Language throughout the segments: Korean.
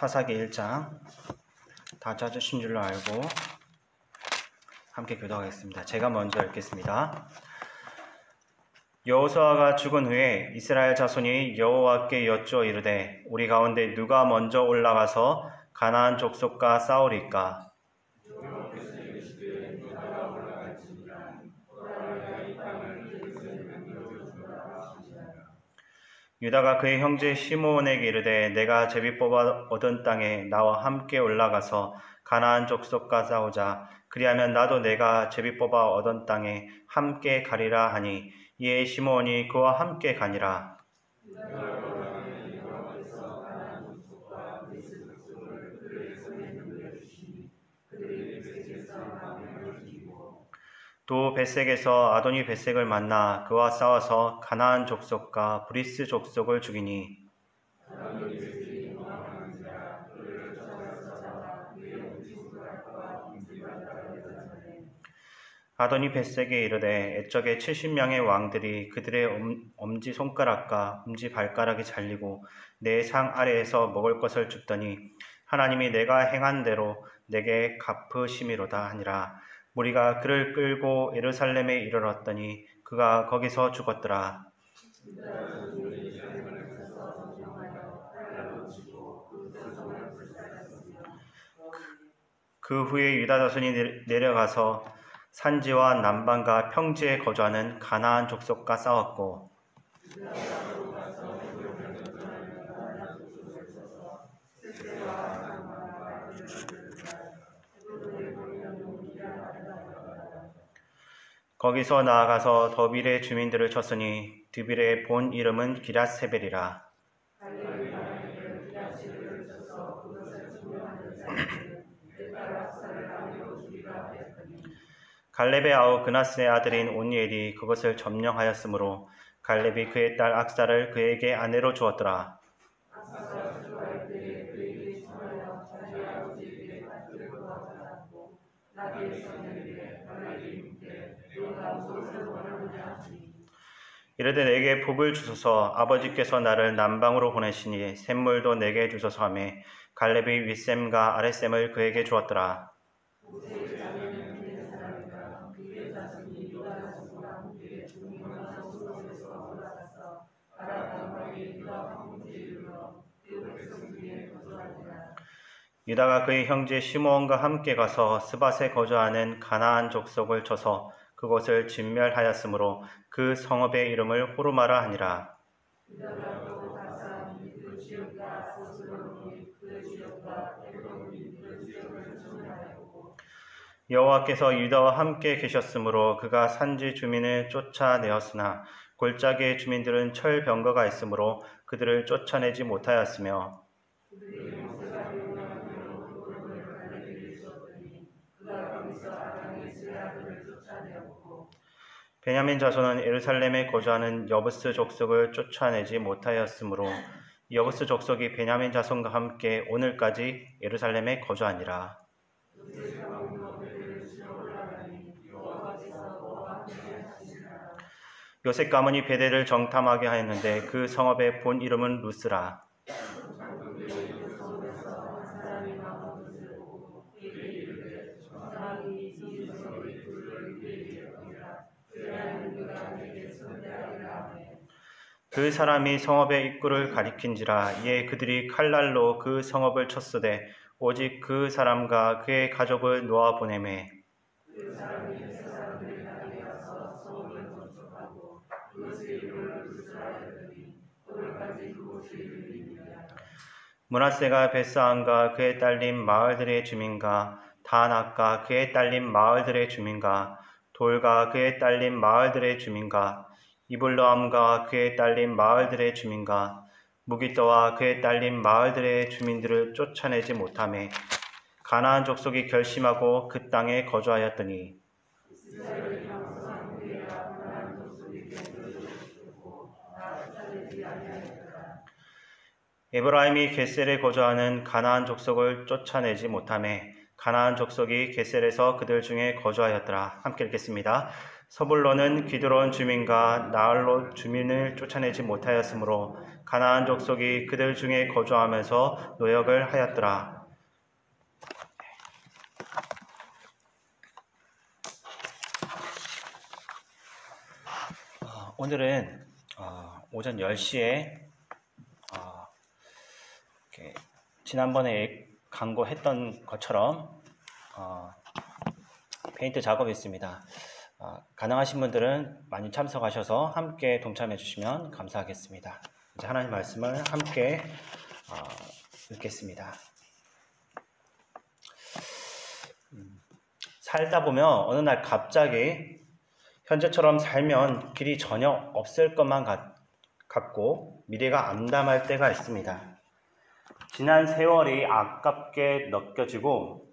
사사기 1장 다 찾으신 줄로 알고 함께 교도하겠습니다. 제가 먼저 읽겠습니다. 여호수아가 죽은 후에 이스라엘 자손이 여호와께 여쭈어 이르되 우리 가운데 누가 먼저 올라가서 가나안 족속과 싸우리까? 유다가 그의 형제 시므온에게 이르되 내가 제비 뽑아 얻은 땅에 나와 함께 올라가서 가나안 족속과 싸우자. 그리하면 나도 내가 제비 뽑아 얻은 땅에 함께 가리라 하니 이에 시므온이 그와 함께 가니라. 또 벳색에서 아도니 벳색을 만나 그와 싸워서 가나안 족속과 브리스 족속을 죽이니 아도니 벳색에 이르되 애적에 70명의 왕들이 그들의 엄지손가락과 엄지발가락이 잘리고 내 상 아래에서 먹을 것을 줍더니 하나님이 내가 행한 대로 내게 갚으심이로다 하니라. 무리가 그를 끌고 예루살렘에 이르렀더니 그가 거기서 죽었더라. 그 후에 유다 자손이 내려가서 산지와 남방과 평지에 거주하는 가나안 족속과 싸웠고 거기서 나아가서 더빌의 주민들을 쳤으니 드빌의 본 이름은 기럇세벨이라. 갈렙의 아우 그나스의 아들인 온니엘이 그것을 점령하였으므로 갈렙이 그의 딸 악사를 그에게 아내로 주었더라. 이르되 내게 복을 주소서. 아버지께서 나를 남방으로 보내시니 샘물도 내게 주소서 하며 갈렙이 윗샘과 아랫샘을 그에게 주었더라. 유다가 그의 형제 시므온과 함께 가서 스밧에 거주하는 가나안 족속을 쳐서 그곳을 진멸하였으므로 그 성읍의 이름을 호르마라 하니라. 여호와께서 유다와 함께 계셨으므로 그가 산지 주민을 쫓아내었으나 골짜기의 주민들은 철병거가 있으므로 그들을 쫓아내지 못하였으며 베냐민 자손은 예루살렘에 거주하는 여부스 족속을 쫓아내지 못하였으므로 여부스 족속이 베냐민 자손과 함께 오늘까지 예루살렘에 거주하니라. 요셉 가문이 베델을 정탐하게 하였는데 그 성읍의 본 이름은 루스라. 그 사람이 성읍의 입구를 가리킨지라. 이에 그들이 칼날로 그 성읍을 쳤으되 오직 그 사람과 그의 가족을 놓아 보내매 므낫세가 벳사안과 그의 딸린 마을들의 주민과 다낙과 그의 딸린 마을들의 주민과 돌과 그의 딸린 마을들의 주민과 이블로암과 그의 딸린 마을들의 주민과 무기떠와 그의 딸린 마을들의 주민들을 쫓아내지 못하매 가나안 족속이 결심하고 그 땅에 거주하였더니 에브라임이 겟셀에 거주하는 가나안 족속을 쫓아내지 못하매 가나안 족속이 겟셀에서 그들 중에 거주하였더라. 함께 읽겠습니다. 서불론은 기드론 주민과 나알롯 주민을 쫓아내지 못하였으므로 가나안 족속이 그들 중에 거주하면서 노역을 하였더라. 오늘은 오전 10시에 지난번에 강구했던 것처럼 페인트 작업이 있습니다. 가능하신 분들은 많이 참석하셔서 함께 동참해 주시면 감사하겠습니다. 이제 하나님 말씀을 함께 읽겠습니다. 살다 보면 어느 날 갑자기 현재처럼 살면 길이 전혀 없을 것만 같고 미래가 암담할 때가 있습니다. 지난 세월이 아깝게 느껴지고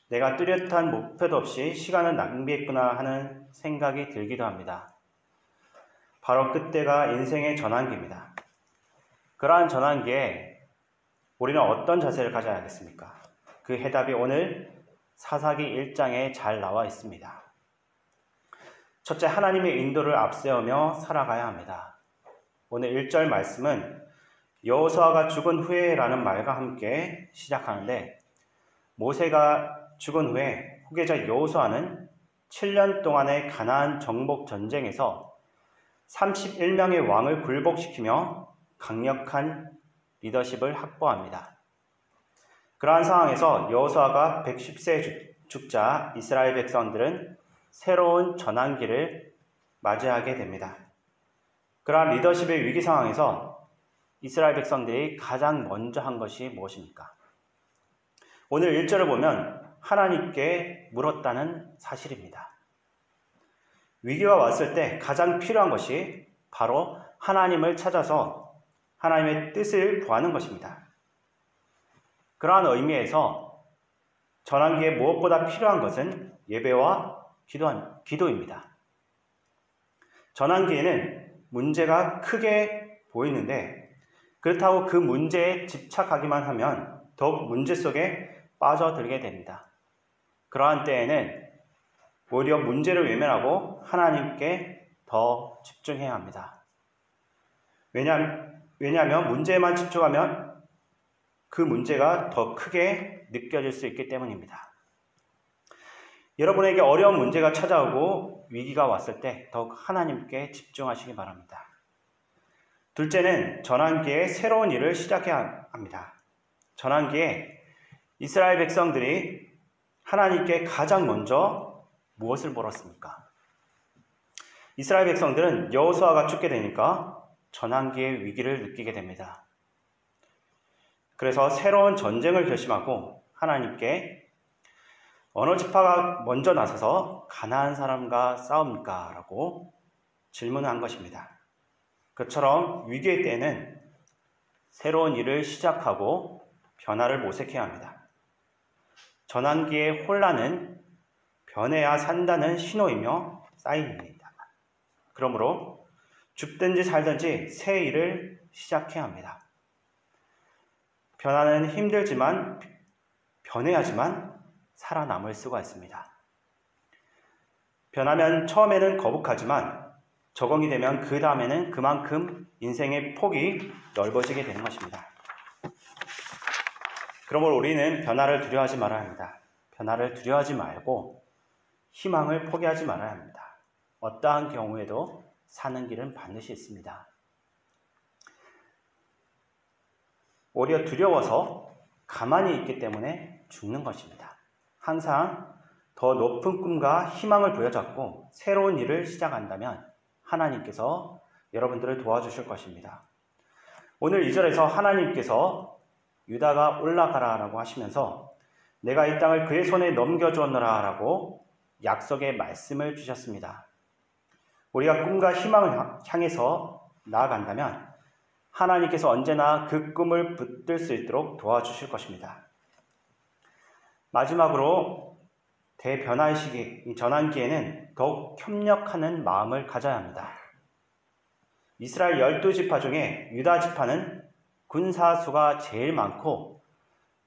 내가 뚜렷한 목표도 없이 시간을 낭비했구나 하는 생각이 들기도 합니다. 바로 그때가 인생의 전환기입니다. 그러한 전환기에 우리는 어떤 자세를 가져야 하겠습니까? 그 해답이 오늘 사사기 1장에 잘 나와 있습니다. 첫째, 하나님의 인도를 앞세우며 살아가야 합니다. 오늘 1절 말씀은 여호수아가 죽은 후에라는 말과 함께 시작하는데, 모세가 죽은 후에 후계자 여호수아는 7년 동안의 가나안 정복 전쟁에서 31명의 왕을 굴복시키며 강력한 리더십을 확보합니다. 그러한 상황에서 여호수아가 110세 죽자 이스라엘 백성들은 새로운 전환기를 맞이하게 됩니다. 그러한 리더십의 위기 상황에서 이스라엘 백성들이 가장 먼저 한 것이 무엇입니까? 오늘 1절을 보면 하나님께 물었다는 사실입니다. 위기가 왔을 때 가장 필요한 것이 바로 하나님을 찾아서 하나님의 뜻을 구하는 것입니다. 그러한 의미에서 전환기에 무엇보다 필요한 것은 예배와 기도입니다. 전환기에는 문제가 크게 보이는데 그렇다고 그 문제에 집착하기만 하면 더욱 문제 속에 빠져들게 됩니다. 그러한 때에는 오히려 문제를 외면하고 하나님께 더 집중해야 합니다. 왜냐하면 문제에만 집중하면 그 문제가 더 크게 느껴질 수 있기 때문입니다. 여러분에게 어려운 문제가 찾아오고 위기가 왔을 때 더욱 하나님께 집중하시기 바랍니다. 둘째는 전환기에 새로운 일을 시작해야 합니다. 전환기에 이스라엘 백성들이 하나님께 가장 먼저 무엇을 물었습니까? 이스라엘 백성들은 여호수아가 죽게 되니까 전환기의 위기를 느끼게 됩니다. 그래서 새로운 전쟁을 결심하고 하나님께 어느 지파가 먼저 나서서 가나안 사람과 싸웁니까? 라고 질문한 것입니다. 그처럼 위기의 때에는 새로운 일을 시작하고 변화를 모색해야 합니다. 전환기의 혼란은 변해야 산다는 신호이며 사인입니다. 그러므로 죽든지 살든지 새 일을 시작해야 합니다. 변화는 힘들지만 변해야지만 살아남을 수가 있습니다. 변하면 처음에는 거북하지만 적응이 되면 그 다음에는 그만큼 인생의 폭이 넓어지게 되는 것입니다. 그러므로 우리는 변화를 두려워하지 말아야 합니다. 변화를 두려워하지 말고 희망을 포기하지 말아야 합니다. 어떠한 경우에도 사는 길은 반드시 있습니다. 오히려 두려워서 가만히 있기 때문에 죽는 것입니다. 항상 더 높은 꿈과 희망을 부여잡고 새로운 일을 시작한다면 하나님께서 여러분들을 도와주실 것입니다. 오늘 2절에서 하나님께서 유다가 올라가라 라고 하시면서 내가 이 땅을 그의 손에 넘겨주었노라 라고 약속의 말씀을 주셨습니다. 우리가 꿈과 희망을 향해서 나아간다면 하나님께서 언제나 그 꿈을 붙들 수 있도록 도와주실 것입니다. 마지막으로 대변화의 시기, 이 전환기에는 더욱 협력하는 마음을 가져야 합니다. 이스라엘 12지파 중에 유다 지파는 군사수가 제일 많고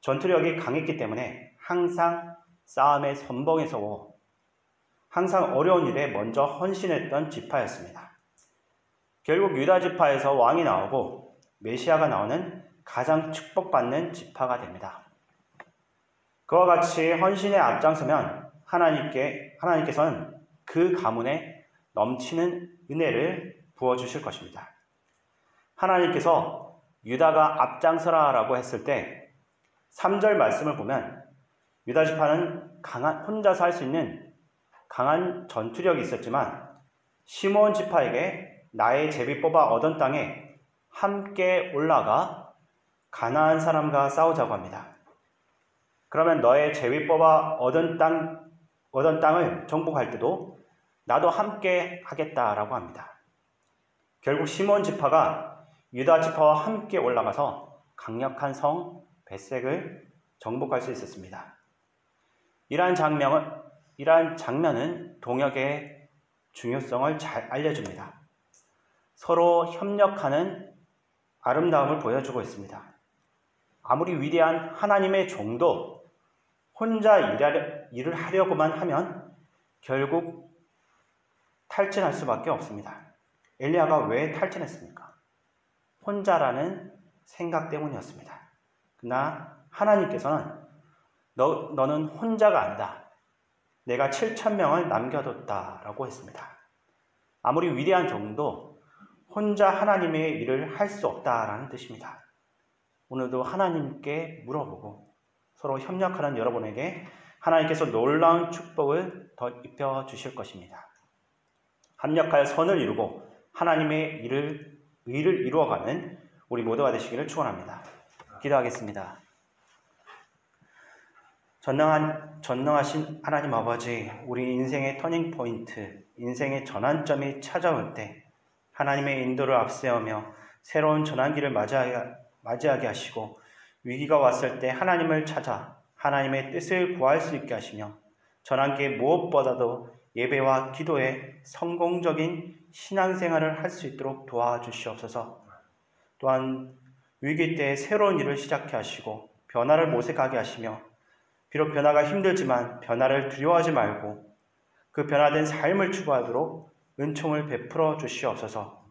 전투력이 강했기 때문에 항상 싸움의 선봉에 서고 항상 어려운 일에 먼저 헌신했던 지파였습니다. 결국 유다 지파에서 왕이 나오고 메시아가 나오는 가장 축복받는 지파가 됩니다. 그와 같이 헌신에 앞장서면 하나님께서는 그 가문에 넘치는 은혜를 부어주실 것입니다. 하나님께서 유다가 앞장서라라고 했을 때 3절 말씀을 보면 유다 지파는 혼자서 할 수 있는 강한 전투력이 있었지만 시므온 지파에게 나의 제비 뽑아 얻은 땅에 함께 올라가 가나안 사람과 싸우자고 합니다. 그러면 너의 제비 뽑아 얻은 땅을 정복할 때도 나도 함께 하겠다라고 합니다. 결국 시므온 지파가 유다 지파와 함께 올라가서 강력한 성 벳색을 정복할 수 있었습니다. 이러한 장면은 동역의 중요성을 잘 알려줍니다. 서로 협력하는 아름다움을 보여주고 있습니다. 아무리 위대한 하나님의 종도 혼자 일을 하려고만 하면 결국 탈진할 수밖에 없습니다. 엘리야가 왜 탈진했습니까? 혼자라는 생각 때문이었습니다. 그러나 하나님께서는 너는 혼자가 아니다. 내가 7,000명을 남겨뒀다라고 했습니다. 아무리 위대한 종도 혼자 하나님의 일을 할 수 없다라는 뜻입니다. 오늘도 하나님께 물어보고 서로 협력하는 여러분에게 하나님께서 놀라운 축복을 더 입혀주실 것입니다. 합력하여 선을 이루고 하나님의 의를 이루어가는 우리 모두가 되시기를 축원합니다. 기도하겠습니다. 전능하신 하나님 아버지, 우리 인생의 터닝포인트, 인생의 전환점이 찾아올 때 하나님의 인도를 앞세우며 새로운 전환기를 맞이하게 하시고 위기가 왔을 때 하나님을 찾아 하나님의 뜻을 구할 수 있게 하시며 전환기에 무엇보다도 예배와 기도에 성공적인 신앙생활을 할 수 있도록 도와주시옵소서. 또한 위기 때 새로운 일을 시작해 하시고 변화를 모색하게 하시며 비록 변화가 힘들지만 변화를 두려워하지 말고 그 변화된 삶을 추구하도록 은총을 베풀어 주시옵소서.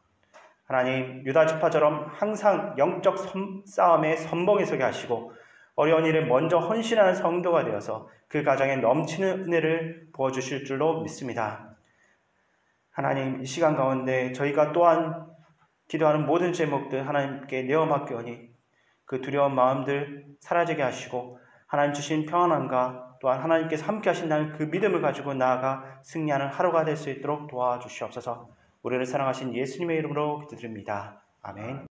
하나님, 유다 지파처럼 항상 영적 싸움에 선봉에 서게 하시고 어려운 일에 먼저 헌신하는 성도가 되어서 그 가정에 넘치는 은혜를 부어주실 줄로 믿습니다. 하나님, 이 시간 가운데 저희가 또한 기도하는 모든 제목들 하나님께 내어 맡겨오니 그 두려운 마음들 사라지게 하시고 하나님 주신 평안함과 또한 하나님께서 함께 하신다는 그 믿음을 가지고 나아가 승리하는 하루가 될 수 있도록 도와주시옵소서. 우리를 사랑하신 예수님의 이름으로 기도드립니다. 아멘.